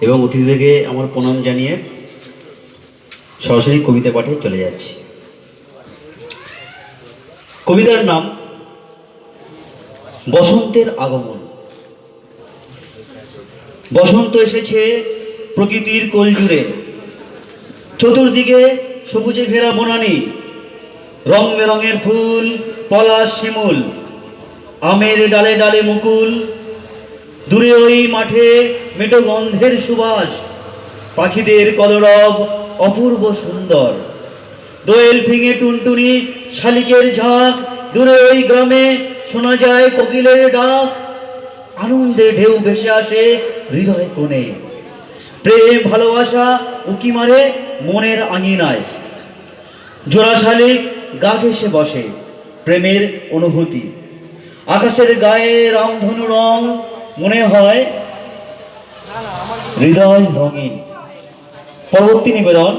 এবং অতিথিদেরকে আমার প্রণাম জানিয়ে সরাসরি কবিতা পাঠে চলে যাচ্ছি। কবিতার নাম বসন্তের আগমন। বসন্ত এসেছে প্রকৃতির কোল জুড়ে, চতুর্দিকে সবুজে ঘেরা বনানী, রং বেরঙের ফুল, পলাশ শিমুল, আমের ডালে ডালে মুকুল, দূরে ওই মাঠে মেটো গন্ধের সুবাস, পাখিদের কলরব অপূর্ব সুন্দর, দোয়েল ফিঙে টুনটুনি শালিকের ঝাঁক, দূরে ওই গ্রামে শোনা যায় কোকিলের ডাক, আনন্দে ঢেউ ভেসে আসে হৃদয় কোণে, প্রেম ভালোবাসা উকি মারে মনের আঙিনায়, জোড়া শালিক গা ঘেঁষে বসে প্রেমের অনুভূতি, আকাশের গায়ে রামধনু রং, মনে হয় হৃদয় রঙিন। পরবর্তী নিবেদন